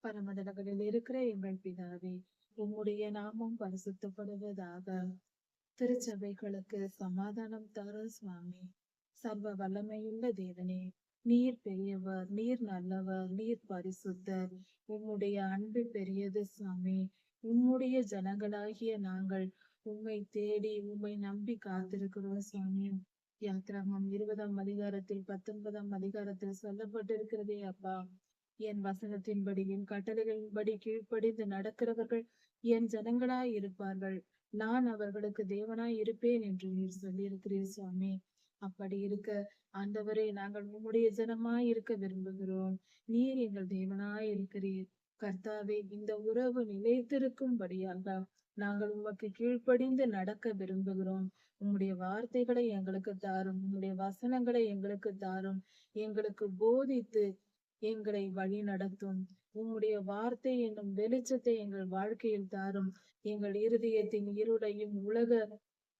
பரமதலங்களில் இருக்கிற எங்கள் பிதாவே, உம்முடைய நாமம் பரிசுத்தப்படுவதாக. திருச்சபைகளுக்கு சமாதானம் தர சுவாமி. சர்வ வல்லமையுள்ள தேவனே, நீர் பெரியவர், நீர் நல்லவர், நீர் பரிசுத்தர். உம்முடைய அன்பு பெரியது சுவாமி. உம்முடைய ஜனங்களாகிய நாங்கள் உம்மை தேடி உம்மை நம்பி காத்திருக்கிறோம் சுவாமி. யாத்திராகமம் 20ஆம் அதிகாரத்தில் 19ஆம் அதிகாரத்தில் சொல்லப்பட்டிருக்கிறதே அப்பா, என் வசனத்தின்படி என் கட்டளைகளின்படி கீழ்ப்படிந்து நடக்கிறவர்கள் என் ஜனங்களாய் இருப்பார்கள், நான் அவர்களுக்கு தேவனாய் இருப்பேன் என்று நீர் சொல்லியிருக்கிறீர் சுவாமி. அப்படி இருக்க ஆண்டவரே, நாங்கள் உம்முடைய ஜனமாய் இருக்க விரும்புகிறோம். நீர் எங்கள் தேவனாய் இருக்கிறீர் கர்த்தாவே. இந்த உறவு நிலைத்திருக்கும்படியாக நாங்கள் உமக்கு கீழ்ப்படிந்து நடக்க விரும்புகிறோம். உம்முடைய வார்த்தைகளை எங்களுக்கு தாரும், உம்முடைய வசனங்களை எங்களுக்கு தாரும். எங்களுக்கு போதித்து எங்களை வழி நடத்தும். உம்முடைய வார்த்தை என்னும் வெளிச்சத்தை எங்கள் வாழ்க்கையில் தாரும். எங்கள் இருதயத்தின் இருளையும் உலக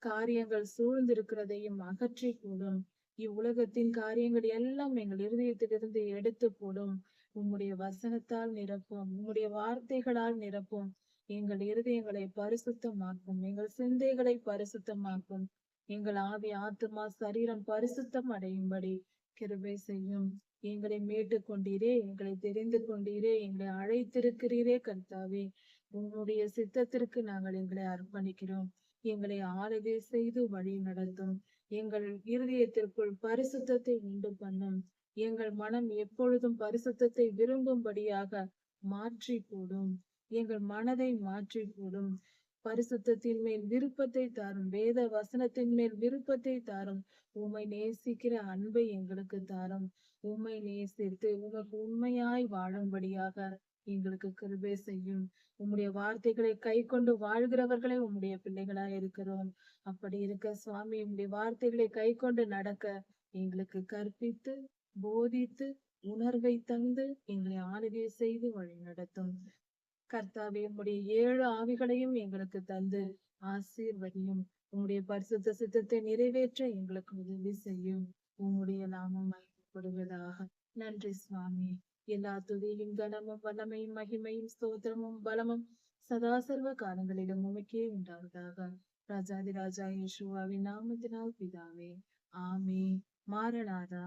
காரியங்கள் சூழ்ந்திருக்கிறதையும் அகற்றி போடும். இவ்வுலகத்தின் காரியங்கள் எல்லாம் எங்கள் இருதயத்திலிருந்து எடுத்து போடும். உம்முடைய வசனத்தால் நிரப்பும், உம்முடைய வார்த்தைகளால் நிரப்பும். எங்கள் இருதயங்களை பரிசுத்தமாக்கும், எங்கள் சிந்தைகளை பரிசுத்தமாக்கும். எங்கள் ஆவி ஆத்துமா சரீரம் பரிசுத்தம் அடையும்படி கிருபை செய்யும். எங்களை மீட்டு கொண்டீரே, எங்களை தெரிந்து கொண்டீரே, எங்களை அழைத்திருக்கிறீரே கர்த்தாவே. உன்னுடைய சித்தத்திற்கு நாங்கள் எங்களை அர்ப்பணிக்கிறோம். எங்களை ஆளுகை செய்து வழி நடத்தும். எங்கள் இருதயத்திற்குள் பரிசுத்தத்தை உண்டு பண்ணும். எங்கள் மனம் எப்பொழுதும் பரிசுத்தத்தை விரும்பும்படியாக மாற்றி போடும். எங்கள் மனதை மாற்றி போடும். பரிசுத்தத்தின் மேல் விருப்பத்தை தாரும். வேத வசனத்தின் மேல் விருப்பத்தை தாரும். உம்மை நேசிக்கிற அன்பை எங்களுக்கு தாரும். உம்மை நேசித்து உமக்கு உண்மையாய் வாழும்படியாக எங்களுக்கு கிருபை செய்யும். உம்முடைய வார்த்தைகளை கை கொண்டு வாழ்கிறவர்களே உம்முடைய பிள்ளைகளாய் இருக்கிறோம். அப்படி இருக்க சுவாமி, உம்முடைய வார்த்தைகளை கை கொண்டு நடக்க எங்களுக்கு கற்பித்து போதித்து உணர்வை தந்து எங்களை ஆளுகை செய்து வழி நடத்தும். கர்த்தாவே, உம்முடைய 7 ஆவிகளையும் எங்களுக்கு தந்து ஆசீர்வதியும். உம்முடைய பரிசுத்த சித்தத்தை நிறைவேற்ற எங்களுக்கு உதவி செய்யும். உம்முடைய நாமம் மகிமைப்படுவதாக. நன்றி சுவாமி. எல்லா துதியும் கனமும் வல்லமையும் மகிமையும் ஸ்தோத்திரமும் பலமும் சதா சர்வ காலங்களிலும் உமக்கே உண்டாவதாக. ராஜாதி ராஜா இயேசுவின் நாமத்தினால் பிதாவே, ஆமே. மாரநாதா.